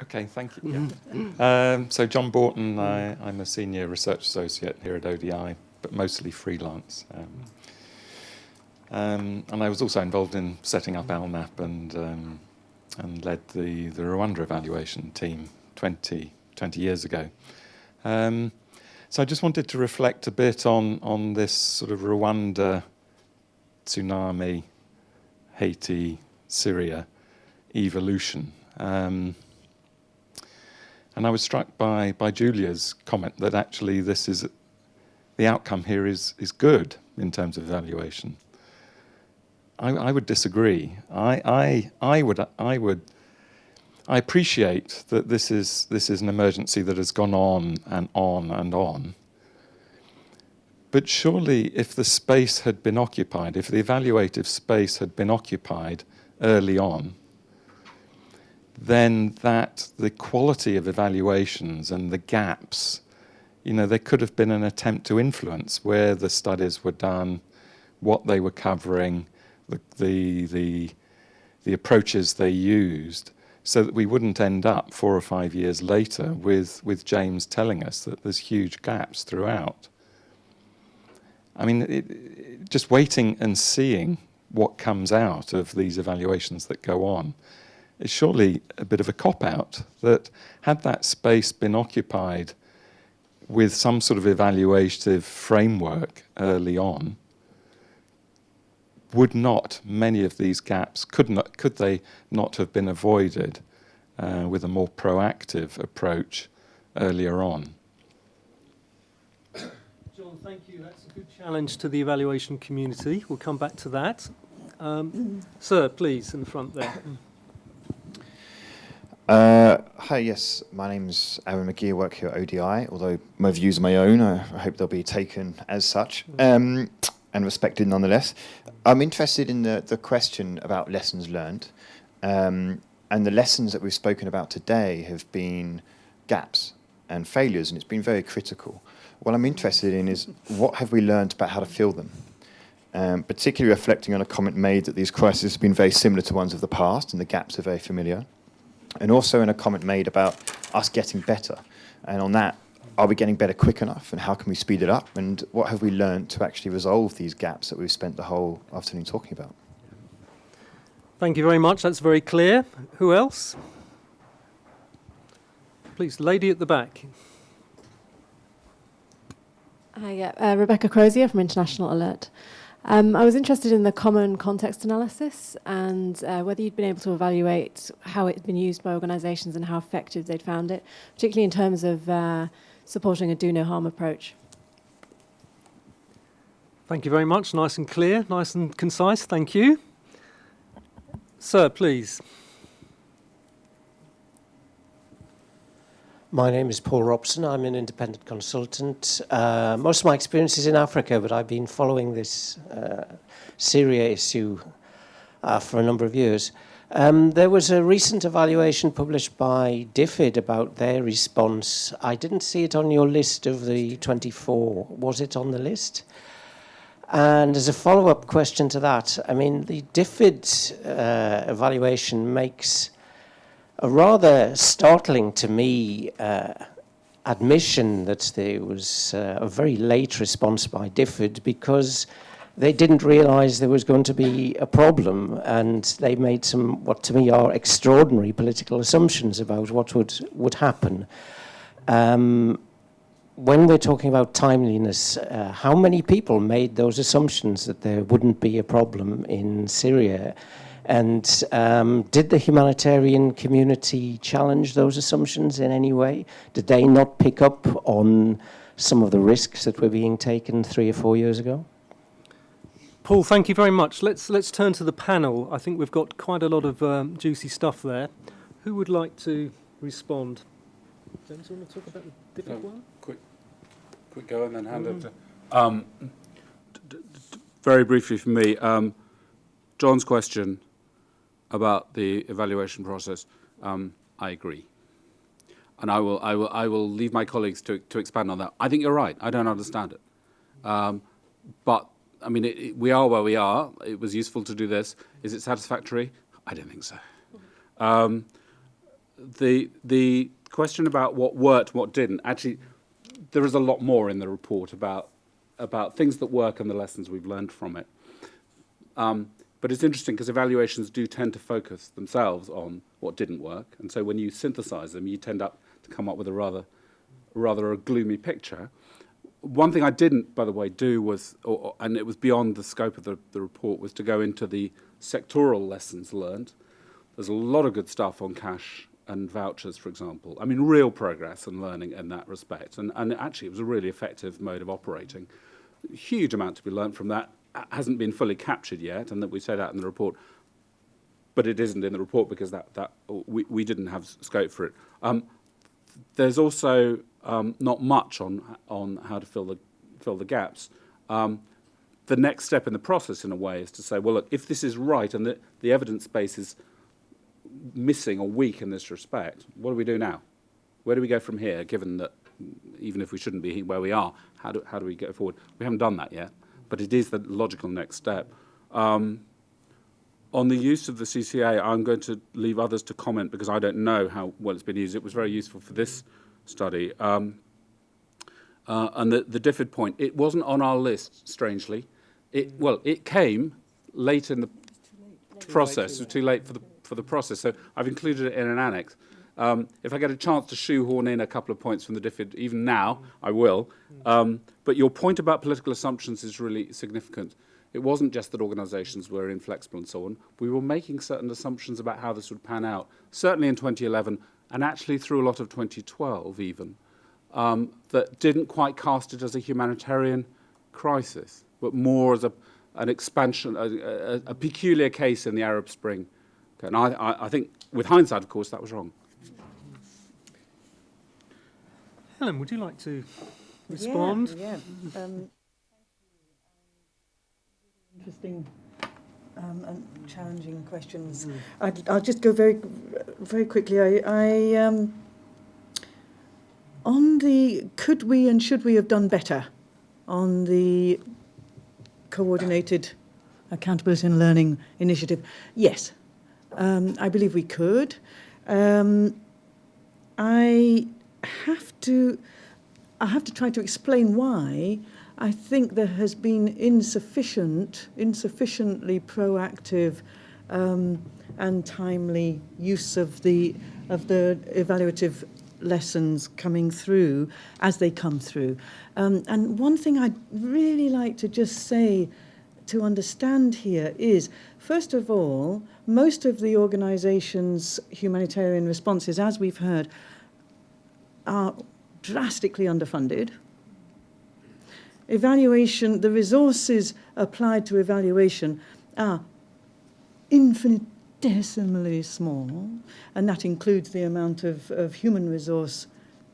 Okay, thank you. So John Borton, I'm a senior research associate here at ODI, but mostly freelance. And I was also involved in setting up ALNAP and led the Rwanda evaluation team 20 years ago. So I just wanted to reflect a bit on this sort of Rwanda, tsunami, Haiti, Syria evolution. And I was struck by Julia's comment that actually the outcome here is good in terms of evaluation. I would disagree. I appreciate that this is an emergency that has gone on and on and on. But surely if the space had been occupied, if the evaluative space had been occupied early on, then that the quality of evaluations and the gaps, there could have been an attempt to influence where the studies were done, what they were covering, the approaches they used, so that we wouldn't end up 4 or 5 years later with James telling us that there's huge gaps throughout. I mean, just waiting and seeing what comes out of these evaluations that go on is surely a bit of a cop-out, that had that space been occupied with some sort of evaluative framework early on, would not many of these gaps, could they not have been avoided with a more proactive approach earlier on? John, thank you. That's a good challenge to the evaluation community. We'll come back to that. Sir, please, in the front there. Hi, yes, my name's Aaron McGee. I work here at ODI, although my views are my own. I hope they'll be taken as such and respected nonetheless. I'm interested in the question about lessons learned. And the lessons that we've spoken about today have been gaps and failures, and it's been very critical. What I'm interested in is what have we learned about how to fill them? Particularly reflecting on a comment made that these crises have been very similar to ones of the past and the gaps are very familiar. And also in a comment made about us getting better. And on that, are we getting better quick enough? And how can we speed it up? And what have we learned to actually resolve these gaps that we've spent the whole afternoon talking about? Thank you very much. That's very clear. Who else? Please, lady at the back. Hi, Rebecca Crozier from International Alert. I was interested in the common context analysis and whether you'd been able to evaluate how it's been used by organisations and how effective they'd found it, particularly in terms of supporting a do no harm approach. Thank you very much. Nice and clear, nice and concise. Thank you. Sir, please. My name is Paul Robson. I'm an independent consultant. Most of my experience is in Africa, but I've been following this Syria issue for a number of years. There was a recent evaluation published by DFID about their response. I didn't see it on your list of the 24. Was it on the list? And as a follow-up question to that, I mean, the DFID evaluation makes a rather startling to me admission that there was a very late response by DFID because they didn't realize there was going to be a problem, and they made some, what to me are extraordinary political assumptions about what would happen. When we're talking about timeliness, how many people made those assumptions that there wouldn't be a problem in Syria? And did the humanitarian community challenge those assumptions in any way? Did they not pick up on some of the risks that were being taken 3 or 4 years ago? Paul, thank you very much. Let's turn to the panel. I think we've got quite a lot of juicy stuff there. Who would like to respond? James, you want to talk about the different one? Quick go and then hand over to... very briefly for me, John's question about the evaluation process, I agree. And I will leave my colleagues to expand on that. I think you're right. I don't understand it. But, I mean, we are where we are. It was useful to do this. Is it satisfactory? I don't think so. the question about what worked, what didn't, actually, there is a lot more in the report about things that work and the lessons we've learned from it. But it's interesting because evaluations do tend to focus themselves on what didn't work, and so when you synthesize them, you tend up to come up with a rather a gloomy picture. One thing I didn't, by the way, do was, and it was beyond the scope of the report, was to go into the sectoral lessons learned. There's a lot of good stuff on cash and vouchers, for example. I mean, real progress and learning in that respect. And actually, it was a really effective mode of operating. Huge amount to be learned from that. Hasn't been fully captured yet, and that we say that in the report. But it isn't in the report because we didn't have scope for it. There's also not much on how to fill the gaps. The next step in the process, in a way, is to say, well, look, if this is right and the evidence base is missing or weak in this respect, what do we do now? Where do we go from here, given that even if we shouldn't be where we are, how do we go forward? We haven't done that yet, but it is the logical next step. On the use of the CCA, I'm going to leave others to comment because I don't know how well it's been used. It was very useful for this study. And the DFID point, it wasn't on our list, strangely. It came late in the process. It was too late for the process. So I've included it in an annex. If I get a chance to shoehorn in a couple of points from the DFID, even now, I will. But your point about political assumptions is really significant. It wasn't just that organisations were inflexible and so on. We were making certain assumptions about how this would pan out, certainly in 2011, and actually through a lot of 2012 even, that didn't quite cast it as a humanitarian crisis, but more as an expansion, a peculiar case in the Arab Spring. Okay, and I think, with hindsight, of course, that was wrong. Helen, would you like to respond? Yeah. Interesting and challenging questions. I'll just go very, very quickly. On the could we and should we have done better on the coordinated accountability and learning initiative? Yes, I believe we could. I have to try to explain why I think there has been insufficiently proactive and timely use of the evaluative lessons coming through as they come through. And one thing I'd really like to just say to understand here is, first of all, most of the organisations' humanitarian responses, as we've heard, are drastically underfunded. Evaluation, the resources applied to evaluation are infinitesimally small, and that includes the amount of human resource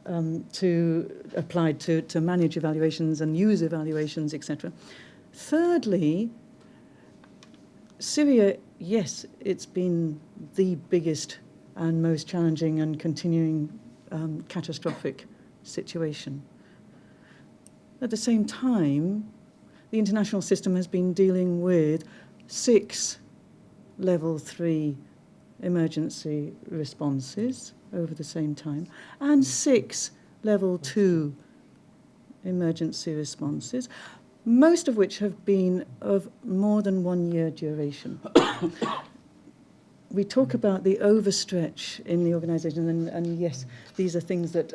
applied to manage evaluations and use evaluations, etc. Thirdly, Syria, yes, it's been the biggest and most challenging and continuing catastrophic situation. At the same time, the international system has been dealing with 6 level 3 emergency responses over the same time and 6 level 2 emergency responses, most of which have been of more than 1 year duration. We talk about the overstretch in the organisation, and yes, these are things that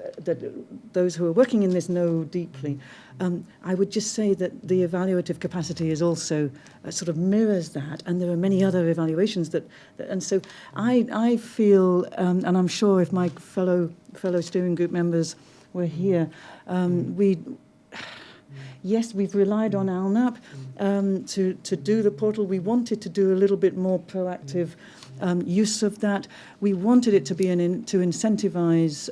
those who are working in this know deeply. I would just say that the evaluative capacity is also sort of mirrors that, and there are many other evaluations and so I feel, and I'm sure if my fellow steering group members were here, yes, we've relied on ALNAP to do the portal. We wanted to do a little bit more proactive use of that. We wanted it to be to incentivise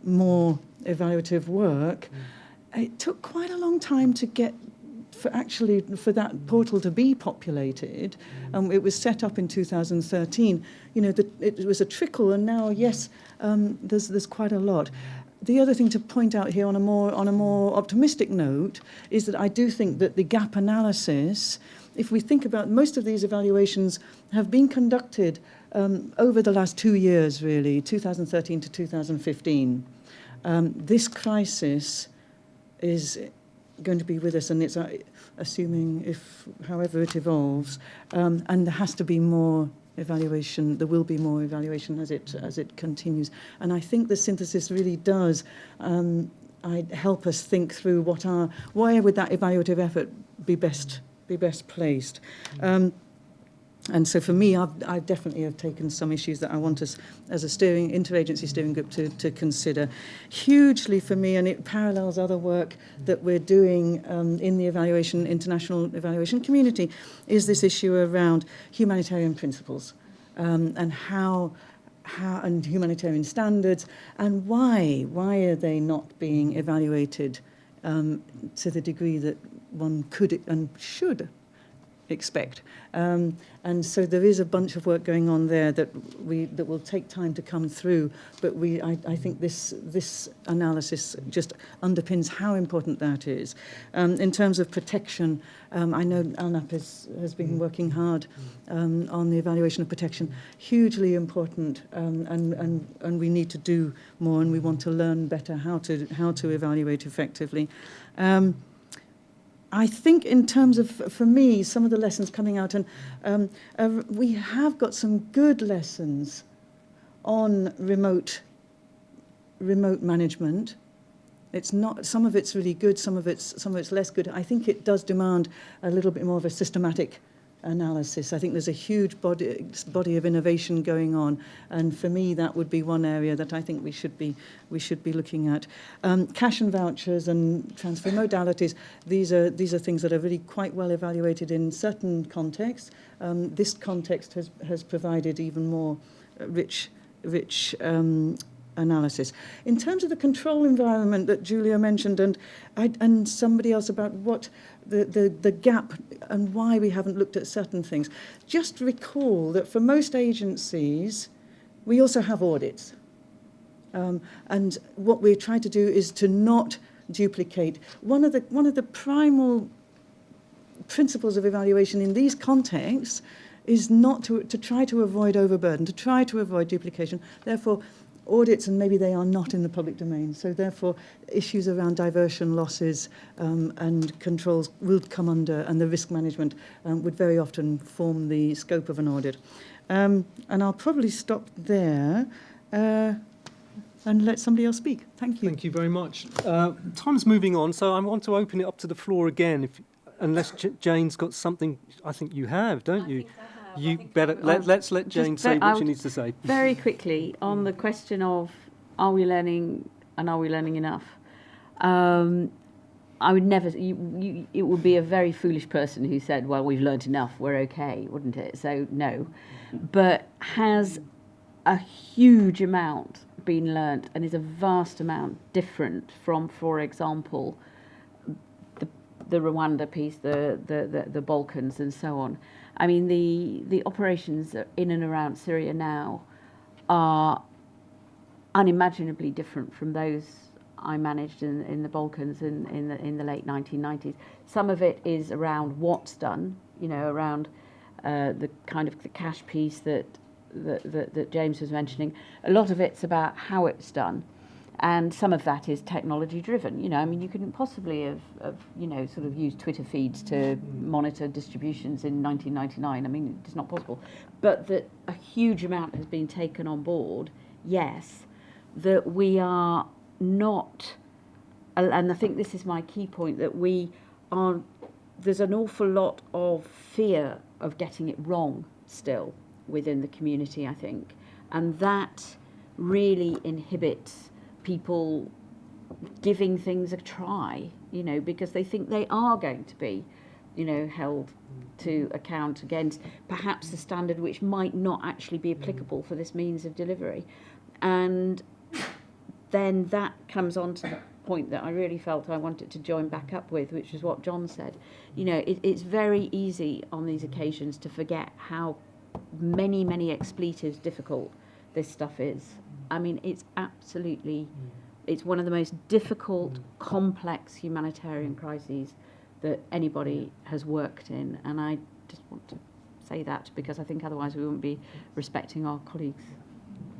more evaluative work. It took quite a long time to get for that portal to be populated. It was set up in 2013. It was a trickle, and now, yes, there's quite a lot. The other thing to point out here on a more optimistic note is that I do think that the gap analysis, if we think about most of these evaluations have been conducted over the last 2 years, really, 2013 to 2015, this crisis is going to be with us, and it's assuming however it evolves, and there has to be more evaluation. There will be more evaluation as it continues, and I think the synthesis really does help us think through why would that evaluative effort be best placed. And so for me, I definitely have taken some issues that I want us as a interagency steering group to consider. Hugely for me, and it parallels other work that we're doing in the international evaluation community, is this issue around humanitarian principles and how and humanitarian standards, and why are they not being evaluated to the degree that one could and should expect. And so there is a bunch of work going on there that will take time to come through, but I think this analysis just underpins how important that is. In terms of protection, I know ALNAP has been working hard on the evaluation of protection, hugely important, and we need to do more, and we want to learn better how to evaluate effectively. I think in terms of, for me, some of the lessons coming out, and we have got some good lessons on remote management. It's not, some of it's really good, some of it's less good. I think it does demand a little bit more of a systematic analysis. I think there's a huge body of innovation going on, and for me that would be one area that I think we should be looking at. Cash and vouchers and transfer modalities, these are things that are really quite well evaluated in certain contexts. This context has provided even more rich analysis. In terms of the control environment that Julia mentioned, and somebody else about what the gap and why we haven't looked at certain things, just recall that for most agencies, we also have audits. And what we're trying to do is to not duplicate. One of the primal principles of evaluation in these contexts is not to try to avoid overburden, to try to avoid duplication. Therefore, audits, and maybe they are not in the public domain, so therefore issues around diversion losses and controls will come under, and the risk management would very often form the scope of an audit. And I'll probably stop there and let somebody else speak. Thank you. Thank you very much. Time's moving on, so I want to open it up to the floor again, unless Jane's got something. I think you have, don't you? You better let's let Jane say what she needs to say. Very quickly on the question of are we learning and are we learning enough? I would never. It would be a very foolish person who said, "Well, we've learned enough. We're okay," wouldn't it? So no. But has a huge amount been learnt, and is a vast amount different from, for example, the Rwanda piece, the Balkans, and so on. I mean, the operations in and around Syria now are unimaginably different from those I managed in the Balkans in the late 1990s. Some of it is around what's done, around the kind of the cash piece that James was mentioning. A lot of it's about how it's done. And some of that is technology driven. I mean, you couldn't possibly have sort of used Twitter feeds to monitor distributions in 1999. I mean, it's not possible. But that a huge amount has been taken on board, yes. That we are not, and I think this is my key point, that there's an awful lot of fear of getting it wrong still within the community, I think. And that really inhibits people giving things a try, because they think they are going to be, held to account against perhaps a standard which might not actually be applicable for this means of delivery. And then that comes on to the point that I really felt I wanted to join back up with, which is what John said. It's very easy on these occasions to forget how many expletives difficult this stuff is. I mean, it's one of the most difficult, complex humanitarian crises that anybody has worked in, and I just want to say that, because I think otherwise we wouldn't be respecting our colleagues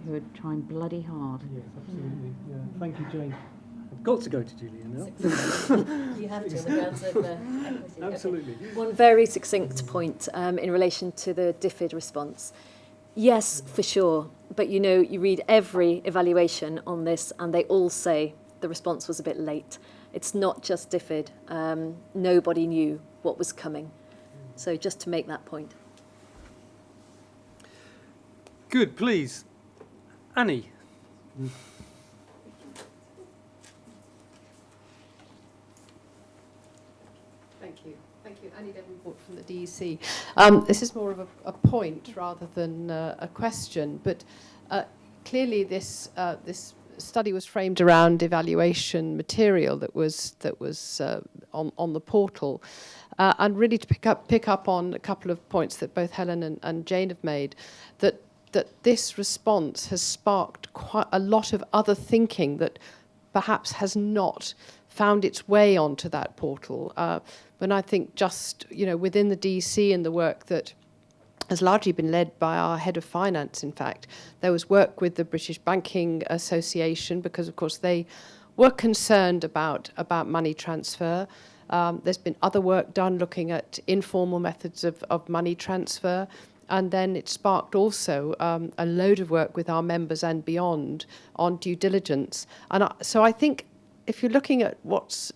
who are trying bloody hard. Yes, absolutely. Yeah. Thank you, Jane. I've got to go to Julia now. You have to, on the grounds of equity. Absolutely. Okay. One very succinct point in relation to the DFID response. Yes, for sure. But you know, you read every evaluation on this and they all say the response was a bit late. It's not just DFID. Nobody knew what was coming. So just to make that point. Good, please. Annie. Thank you. Thank you. Annie Devonport from the DEC. This is more of a point rather than a question, but clearly this study was framed around evaluation material that was on the portal, and really to pick up on a couple of points that both Helen and Jane have made, that this response has sparked quite a lot of other thinking that perhaps has not found its way onto that portal. When I think just, you know, within the DEC and the work that has largely been led by our head of finance, in fact, there was work with the British Banking Association because, of course, they were concerned about money transfer. There's been other work done looking at informal methods of money transfer. And then it sparked also a load of work with our members and beyond on due diligence. And so I think if you're looking at what's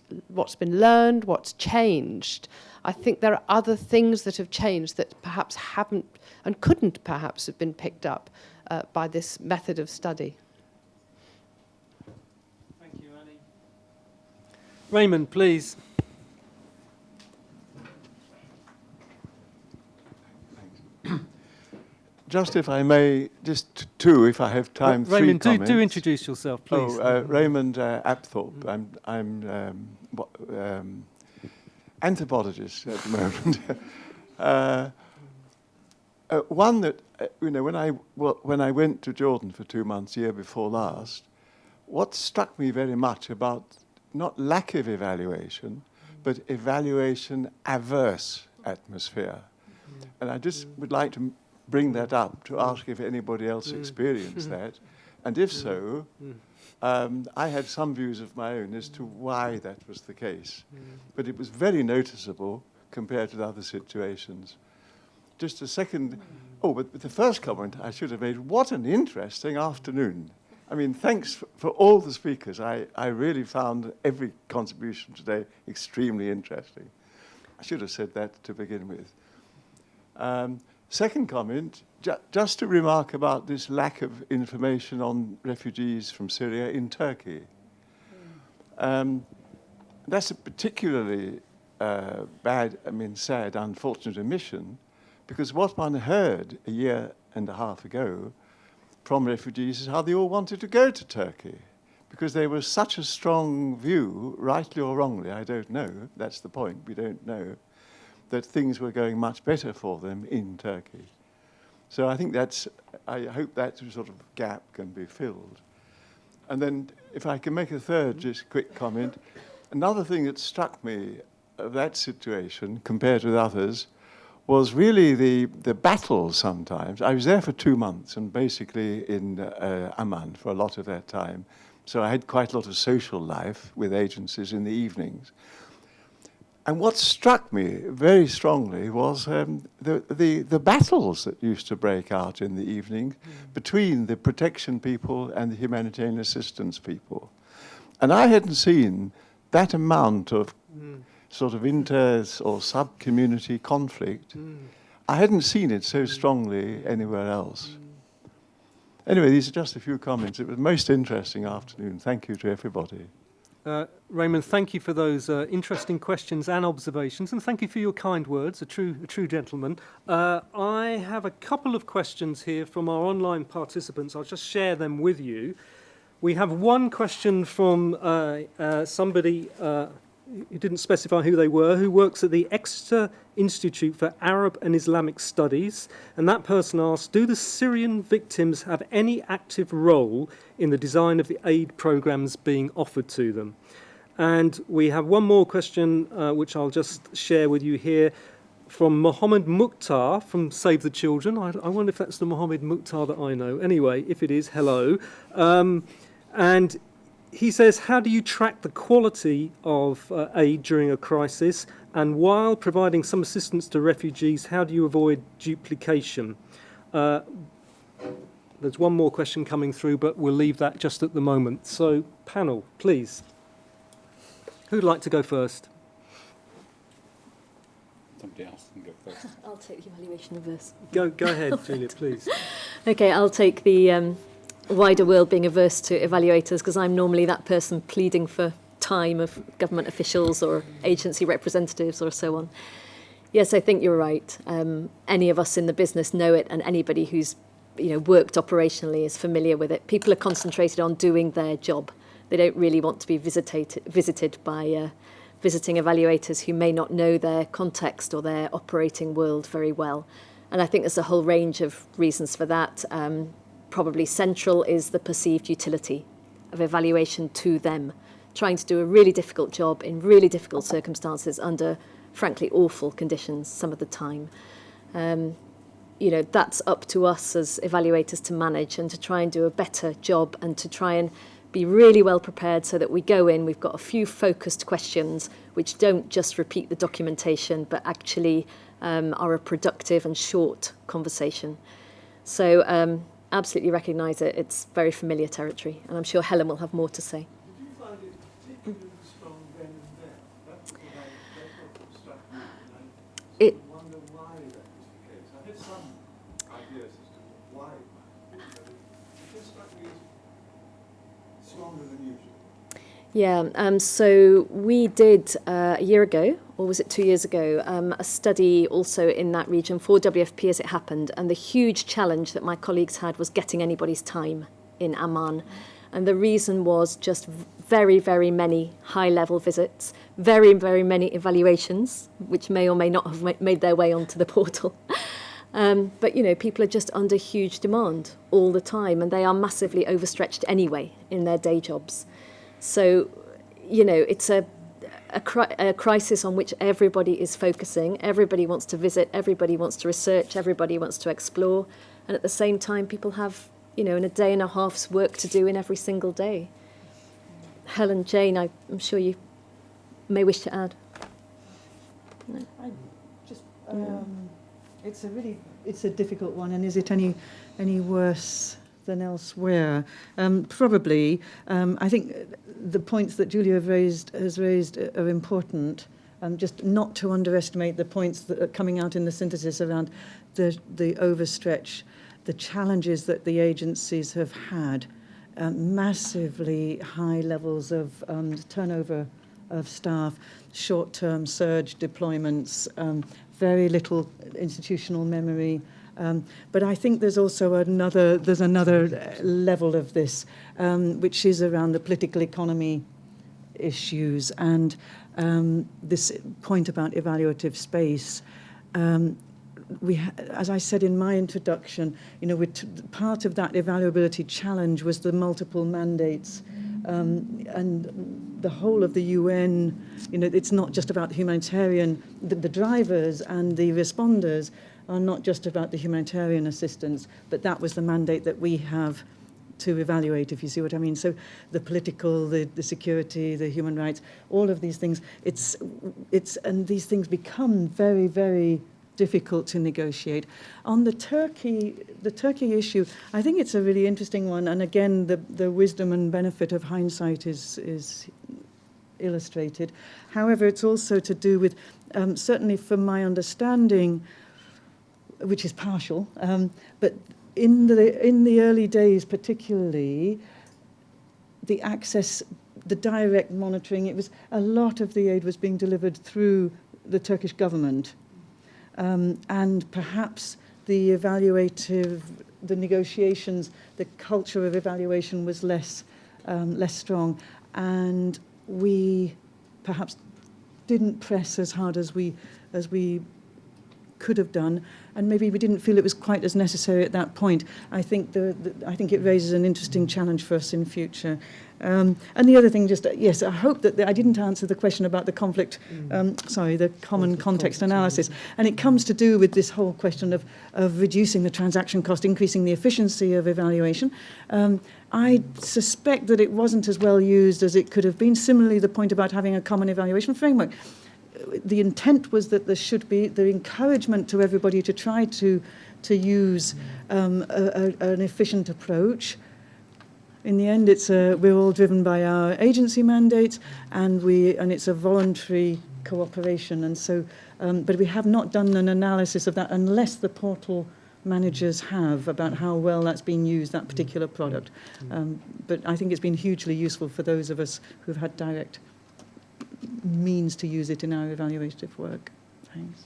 been learned, what's changed, I think there are other things that have changed that perhaps haven't and couldn't perhaps have been picked up by this method of study. Thank you, Annie. Raymond, please. Just if I may, just two, if I have time, Raymond, three comments. do introduce yourself, please. Raymond Apthorp. I'm anthropologist at the moment. One that, you know, when I went to Jordan for 2 months, year before last, what struck me very much about not lack of evaluation, but evaluation averse atmosphere. And I just would like to bring that up to ask if anybody else experienced that. And if so, I had some views of my own as to why that was the case. But it was very noticeable compared to other situations. Just a second, but the first comment I should have made, what an interesting afternoon. I mean, thanks for all the speakers. I really found every contribution today extremely interesting. I should have said that to begin with. Second comment, just to remark about this lack of information on refugees from Syria in Turkey. That's a particularly bad, sad, unfortunate omission, because what one heard a year and a half ago from refugees is how they all wanted to go to Turkey, because there was such a strong view, rightly or wrongly, I don't know, that's the point, we don't know, that things were going much better for them in Turkey. So I think I hope that sort of gap can be filled. And then if I can make a third just quick comment, another thing that struck me of that situation compared with others was really the battle sometimes. I was there for 2 months and basically in Amman for a lot of that time. So I had quite a lot of social life with agencies in the evenings. And what struck me very strongly was the battles that used to break out in the evening between the protection people and the humanitarian assistance people. And I hadn't seen that amount of sort of inter or sub-community conflict. I hadn't seen it so strongly anywhere else. Anyway, these are just a few comments. It was a most interesting afternoon. Thank you to everybody. Raymond, thank you for those interesting questions and observations, and thank you for your kind words, a true gentleman. I have a couple of questions here from our online participants. I'll just share them with you. We have one question from somebody who didn't specify who they were, who works at the Exeter Institute for Arab and Islamic Studies, and that person asked, do the Syrian victims have any active role in the design of the aid programmes being offered to them? And we have one more question, which I'll just share with you here. from Mohammed Mukhtar from Save the Children. I wonder if that's the Mohammed Mukhtar that I know. Anyway, if it is, hello. And he says, how do you track the quality of aid during a crisis? And while providing some assistance to refugees, how do you avoid duplication? There's one more question coming through, but we'll leave that just at the moment. So, panel, please. Who'd like to go first? Somebody else can go first. I'll take the evaluation averse. Go ahead, Julia, please. Okay, I'll take the wider world being averse to evaluators, because I'm normally that person pleading for time of government officials or agency representatives or so on. Yes, I think you're right. Any of us in the business know it, and anybody who's worked operationally is familiar with it. People are concentrated on doing their job. They don't really want to be visited by visiting evaluators who may not know their context or their operating world very well. And I think there's a whole range of reasons for that. Probably central is the perceived utility of evaluation to them, trying to do a really difficult job in really difficult circumstances under, frankly, awful conditions some of the time. That's up to us as evaluators to manage and to try and do a better job and to try and be really well prepared so that we go in, we've got a few focused questions which don't just repeat the documentation but actually are a productive and short conversation. So absolutely recognise it. It's very familiar territory, and I'm sure Helen will have more to say. Did you find it particularly strong then and there? That's what struck me. And I wonder why that was the case. I had some ideas as to why it might be, but it just struck me as stronger than usual. Yeah, so we did a year ago, or was it 2 years ago, a study also in that region for WFP as it happened, and the huge challenge that my colleagues had was getting anybody's time in Amman. And the reason was just very, very many high-level visits, very, very many evaluations, which may or may not have made their way onto the portal. But, people are just under huge demand all the time, and they are massively overstretched anyway in their day jobs. So, it's a crisis on which everybody is focusing. Everybody wants to visit, everybody wants to research, everybody wants to explore. And at the same time, people have, in a day and a half's work to do in every single day. Helen, Jane, I'm sure you may wish to add. No. It's a difficult one, and is it any worse than elsewhere? Probably. I think the points that Julia has raised are important. Just not to underestimate the points that are coming out in the synthesis around the overstretch, the challenges that the agencies have had, massively high levels of turnover of staff, short-term surge deployments, very little institutional memory. But I think there's also another level of this, which is around the political economy issues and this point about evaluative space. As I said in my introduction, part of that evaluability challenge was the multiple mandates. And the whole of the UN, it's not just about the humanitarian, the drivers and the responders are not just about the humanitarian assistance, but that was the mandate that we have to evaluate, if you see what I mean. So the political, the security, the human rights, all of these things, and these things become very, very difficult to negotiate. On the Turkey issue, I think it's a really interesting one. And again, the wisdom and benefit of hindsight is illustrated. However, it's also to do with, certainly from my understanding, which is partial, but in the early days particularly, the access, the direct monitoring, it was a lot of the aid was being delivered through the Turkish government. And perhaps the negotiations, the culture of evaluation was less strong, and we perhaps didn't press as hard as we could have done, and maybe we didn't feel it was quite as necessary at that point. I think I think it raises an interesting challenge for us in future. And the other thing, yes, I hope that I didn't answer the question about the the common context analysis. And it comes to do with this whole question of reducing the transaction cost, increasing the efficiency of evaluation. I suspect that it wasn't as well used as it could have been. Similarly, the point about having a common evaluation framework. The intent was that there should be the encouragement to everybody to try to use an efficient approach. In the end, we're all driven by our agency mandates, and it's a voluntary cooperation. And so, but we have not done an analysis of that unless the portal managers have about how well that's been used, that particular product. But I think it's been hugely useful for those of us who've had direct means to use it in our evaluative work. Thanks.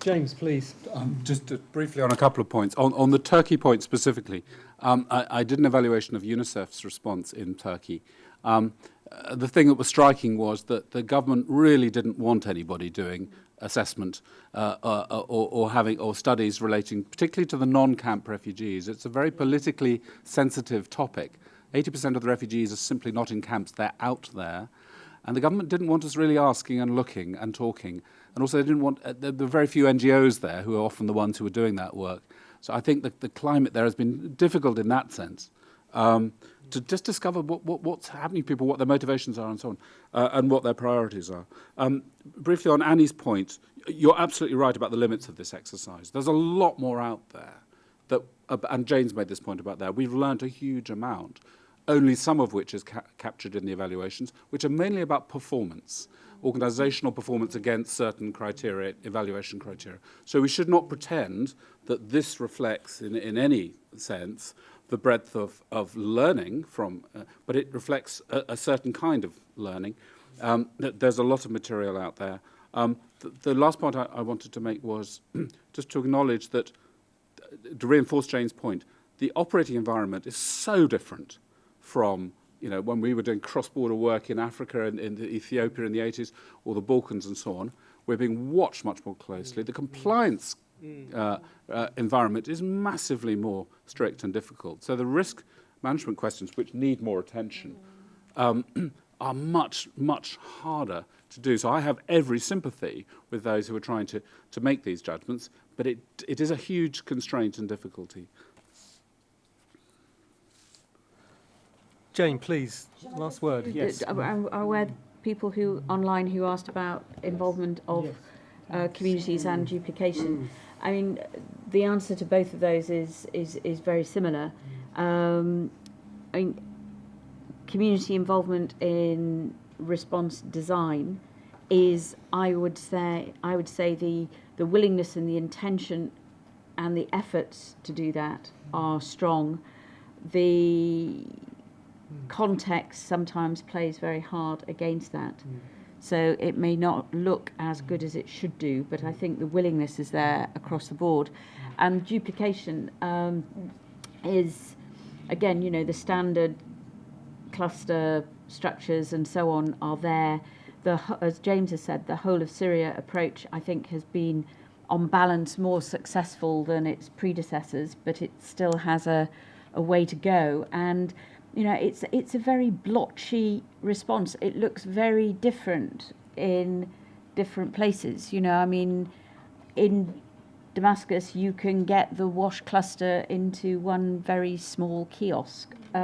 James, please. Just briefly on a couple of points. On the Turkey point specifically, I did an evaluation of UNICEF's response in Turkey. The thing that was striking was that the government really didn't want anybody doing assessment or studies relating particularly to the non-camp refugees. It's a very politically sensitive topic. 80% of the refugees are simply not in camps, they're out there. And the government didn't want us really asking and looking and talking. And also they didn't want, there were very few NGOs there who are often the ones who are doing that work. So I think that the climate there has been difficult in that sense, to just discover what's happening to people, what their motivations are and so on, and what their priorities are. Briefly on Annie's point, you're absolutely right about the limits of this exercise. There's a lot more out there, and Jane's made this point about that. We've learned a huge amount, only some of which is captured in the evaluations, which are mainly about performance, organizational performance against certain criteria, evaluation criteria. So we should not pretend that this reflects, in any sense, the breadth of learning from, but it reflects a certain kind of learning. There's a lot of material out there. The last point I wanted to make was just to acknowledge that, to reinforce Jane's point, the operating environment is so different from when we were doing cross-border work in Africa and in Ethiopia in the 80s, or the Balkans and so on. We're being watched much more closely. The compliance environment is massively more strict and difficult. So the risk management questions, which need more attention, are much, much harder to do. So I have every sympathy with those who are trying to make these judgments, but it is a huge constraint and difficulty. Jane, please, last word. Yes. Are aware people online who asked about involvement of communities and duplication. I mean, the answer to both of those is very similar. I mean, community involvement in response design is, I would say the willingness and the intention and the efforts to do that are strong. The context sometimes plays very hard against that. So it may not look as good as it should do, but I think the willingness is there across the board. And duplication is, again, the standard cluster structures and so on are there. As James has said, the whole of Syria approach, I think, has been, on balance, more successful than its predecessors, but it still has a way to go. And it's a very blotchy response. It looks very different in different places. I mean, in Damascus, you can get the WASH cluster into one very small kiosk. They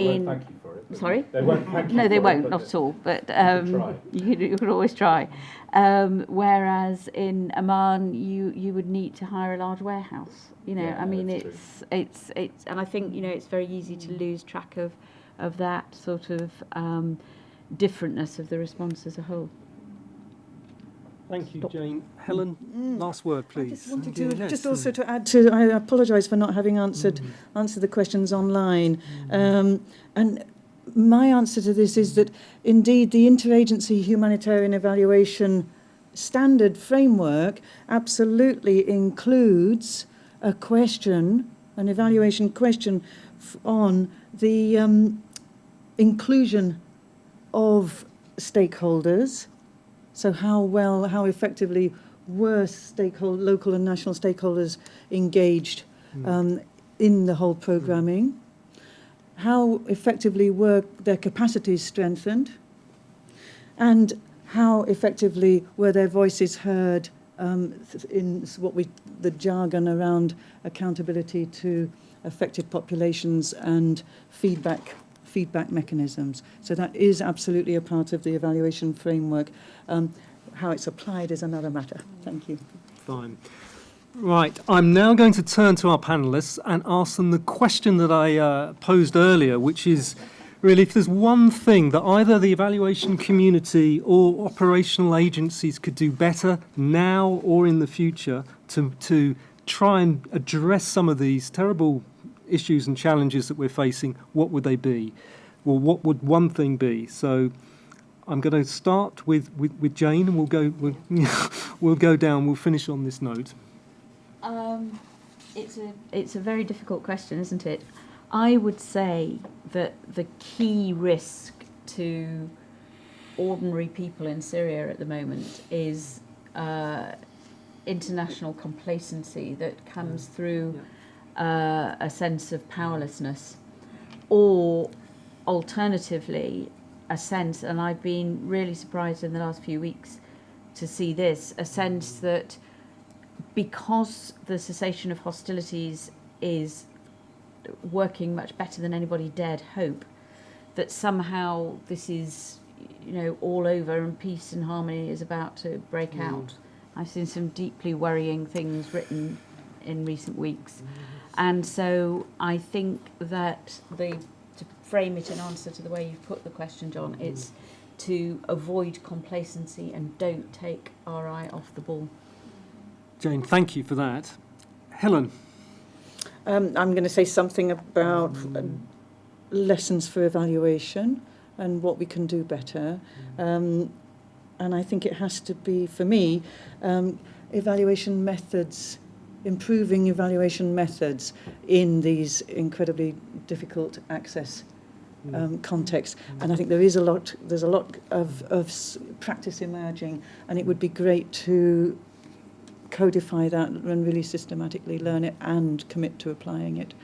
won't thank you for it. Sorry? They won't thank you. No, they for won't, it, not at all. But try. you could always try. Whereas in Amman, you would need to hire a large warehouse. I mean, it's and I think it's very easy to lose track of that sort of differentness of the response as a whole. Thank you, Jane. Helen, last word, please. I just wanted to also to add to. I apologise for not having answered the questions online, and my answer to this is that indeed the Inter Agency Humanitarian Evaluation standard framework absolutely includes a question, an evaluation question on the inclusion of stakeholders. So how effectively were local and national stakeholders engaged in the whole programming? How effectively were their capacities strengthened? And how effectively were their voices heard in the jargon around accountability to affected populations and feedback mechanisms? So that is absolutely a part of the evaluation framework. How it's applied is another matter. Thank you. Fine. Right, I'm now going to turn to our panellists and ask them the question that I posed earlier, which is really if there's one thing that either the evaluation community or operational agencies could do better now or in the future to try and address some of these terrible issues and challenges that we're facing, what would they be? Well, what would one thing be? So I'm going to start with Jane, and we'll go down. We'll finish on this note. It's a very difficult question, isn't it? I would say that the key risk to ordinary people in Syria at the moment is international complacency that comes through a sense of powerlessness, or alternatively a sense, and I've been really surprised in the last few weeks to see this, a sense that because the cessation of hostilities is working much better than anybody dared hope, that somehow this is, all over and peace and harmony is about to break out. I've seen some deeply worrying things written in recent weeks. And so I think that to frame it in answer to the way you've put the question, John, it's to avoid complacency and don't take our eye off the ball. Jane, thank you for that. Helen. I'm going to say something about lessons for evaluation and what we can do better. And I think it has to be, for me, evaluation methods, improving evaluation methods in these incredibly difficult access contexts. And I think there's a lot of practice emerging, and it would be great to codify that and really systematically learn it and commit to applying it.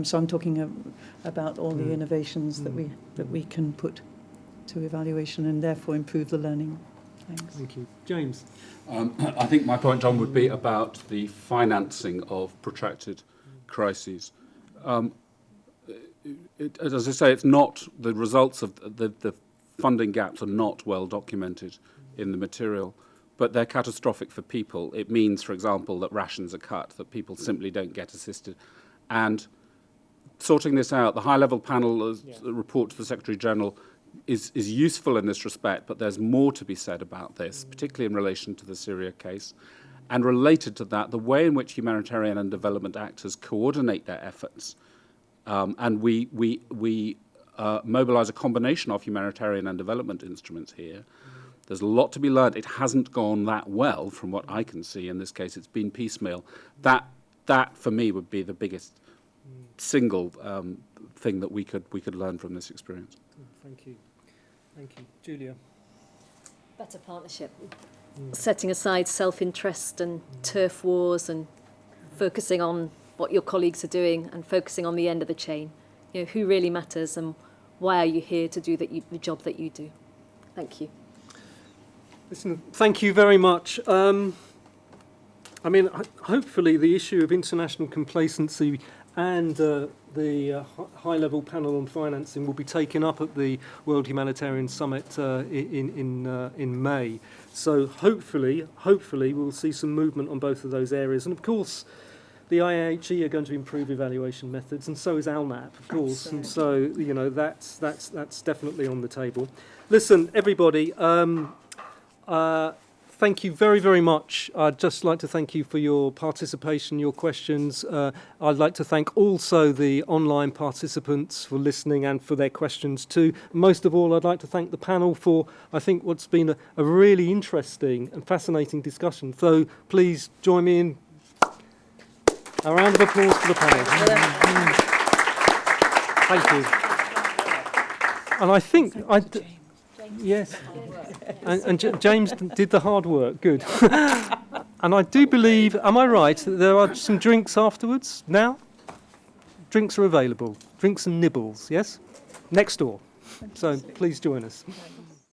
So I'm talking about all the innovations that we can put to evaluation and therefore improve the learning. Thanks. Thank you. James. I think my point, John, would be about the financing of protracted crises. As I say, it's not the results of the funding gaps are not well documented in the material, but they're catastrophic for people. It means, for example, that rations are cut, that people simply don't get assisted. And sorting this out, the high-level panel report to the Secretary-General is useful in this respect, but there's more to be said about this, particularly in relation to the Syria case. And related to that, the way in which humanitarian and development actors coordinate their efforts. And we mobilise a combination of humanitarian and development instruments here. There's a lot to be learned. It hasn't gone that well from what I can see in this case. It's been piecemeal. That for me would be the biggest single thing that we could learn from this experience. Thank you. Julia. Better partnership. Setting aside self-interest and turf wars and focusing on what your colleagues are doing and focusing on the end of the chain. Who really matters and why are you here to do the job that you do? Thank you. Listen, thank you very much. Hopefully the issue of international complacency and the high-level panel on financing will be taken up at the World Humanitarian Summit in May. So hopefully we'll see some movement on both of those areas. And of course, the IAHE are going to improve evaluation methods, and so is ALNAP, of course. Absolutely. And so that's definitely on the table. Listen, everybody. Thank you very, very much. I'd just like to thank you for your participation, your questions. I'd like to thank also the online participants for listening and for their questions too. Most of all, I'd like to thank the panel for, I think, what's been a really interesting and fascinating discussion. So please join me in a round of applause for the panel. Thank you. And I think yes. And James did the hard work. Good. And I do believe, am I right, that there are some drinks afterwards now? Drinks are available. Drinks and nibbles, yes? Next door. So please join us.